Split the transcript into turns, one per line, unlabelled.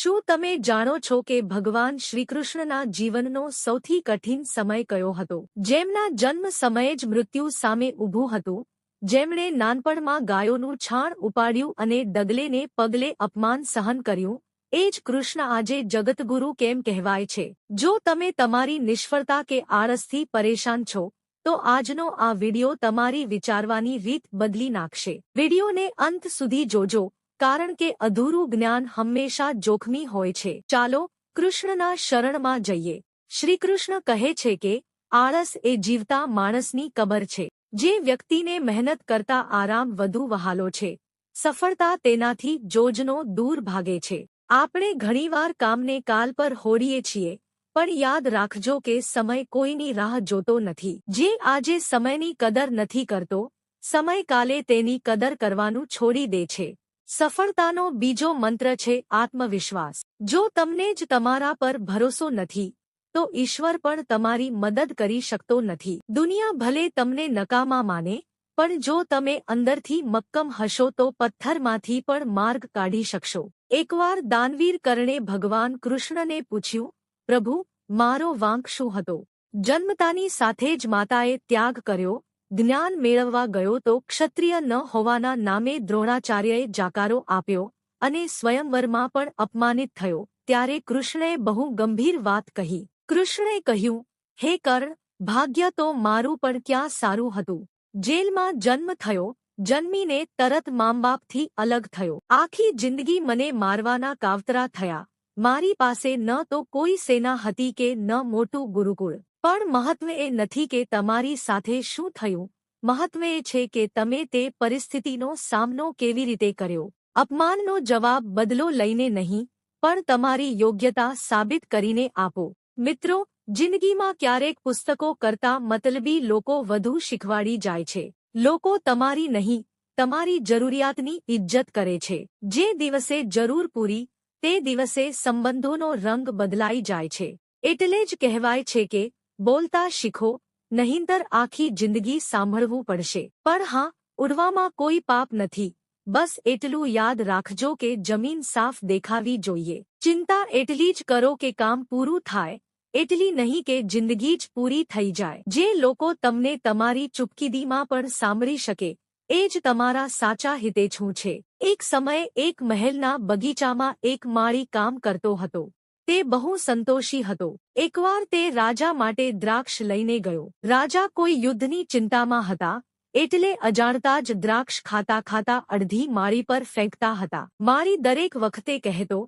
શું તમે જાણો છો કે ભગવાન શ્રીકૃષ્ણના જીવનનો સૌથી કઠિન સમય કયો હતો? જેમના જન્મ સમયે જ મૃત્યુ સામે ઊભું હતું, જેમણે નાનપણમાં ગાયોનું છાણ ઉપાડ્યું અને ડગલે ને પગલે અપમાન સહન કર્યું, એ જ કૃષ્ણ આજે જગતગુરુ કેમ કહેવાય છે? જો તમે તમારી નિષ્ફળતા કે આળસથી પરેશાન છો, તો આજનો આ વિડિયો તમારી વિચારવાની રીત બદલી નાખશે. વિડિયોને અંત સુધી જોજો, કારણ કે અધૂરું જ્ઞાન હંમેશા જોખમી હોય છે. ચાલો કૃષ્ણના શરણમાં જઈએ. શ્રીકૃષ્ણ કહે છે કે આળસ એ જીવતા માણસની કબર છે. જે વ્યક્તિને મહેનત કરતા આરામ વધુ વહાલો છે, સફળતા તેનાથી જોજનો દૂર ભાગે છે. આપણે ઘણીવાર કામને કાલ પર હોડીએ છીએ, પણ યાદ રાખજો કે સમય કોઈની રાહ જોતો નથી. જે આજે સમયની કદર નથી કરતો, સમય કાલે તેની કદર કરવાનું છોડી દે છે. સફળતાનો બીજો મંત્ર છે આત્મવિશ્વાસ. જો તમને જ તમારા પર ભરોસો નથી, તો ઈશ્વર પણ તમારી મદદ કરી શકતો નથી. દુનિયા ભલે તમને નકામા માને, પણ જો તમે અંદરથી મક્કમ હશો તો પથ્થરમાંથી પણ માર્ગ કાઢી શકશો. એકવાર દાનવીર કર્ણે ભગવાન કૃષ્ણને પૂછ્યું, પ્રભુ, મારો વાંક શું હતો? જન્મતાની સાથે જ માતાએ ત્યાગ કર્યો, જ્ઞાન મેળવવા ગયો તો ક્ષત્રિય ન હોવાના નામે દ્રોણાચાર્યએ જાકારો આપ્યો અને સ્વયંવરમાં પણ અપમાનિત થયો. ત્યારે કૃષ્ણએ બહુ ગંભીર વાત કહી. કૃષ્ણે કહ્યું, હે કર્ણ, ભાગ્ય તો મારું પણ ક્યાં સારું હતું. જેલમાં જન્મ થયો, જન્મીને તરત મામબાપથી અલગ થયો. આખી જિંદગી મને મારવાના કાવતરા થયા. મારી પાસે ન તો કોઈ સેના હતી કે ન મોટું ગુરુકુળ. પણ મહત્વ એ નથી કે તમારી સાથે શું થયું, મહત્વ એ છે કે તમે તે પરિસ્થિતિનો સામનો કેવી રીતે કર્યો. અપમાનનો જવાબ બદલો લઈને નહીં, પણ તમારી યોગ્યતા સાબિત કરીને આપો. મિત્રો, જિંદગીમાં ક્યારેક પુસ્તકો કરતાં મતલબી લોકો વધુ શીખવાડી જાય છે. લોકો તમારી નહીં, તમારી જરૂરિયાતની ઇજ્જત કરે છે. જે દિવસે જરૂર પૂરી, તે દિવસે સંબંધોનો રંગ બદલાઈ જાય છે. એટલે જ કહેવાય છે કે બોલતા શીખો, નહીંતર આખી જિંદગી સાંભળવું પડશે. પણ હા, ઉડવામાં કોઈ પાપ નથી. બસ એટલું યાદ રાખજો કે જમીન સાફ દેખાવી જોઈએ. ચિંતા એટલી જ કરો કે કામ પૂરું થાય, એટલી નહીં કે જિંદગી જ પૂરી થઈ જાય. જે લોકો તમને તમારી ચૂપકીદીમાં પણ સાંભળી શકે, એ જ તમારા સાચા હિતેચ્છુ છે. એક સમયે એક મહેલના બગીચામાં એક માળી કામ કરતો હતો. તે બહુ સંતોષી હતો. એકવાર તે રાજા માટે દ્રાક્ષ લઈને ગયો. રાજા કોઈ યુદ્ધની ચિંતામાં હતા, એટલે અજાણતા જ દ્રાક્ષ ખાતા ખાતા અડધી માળી પર ફેંકતા હતા. માળી દરેક વખતે કહેતો,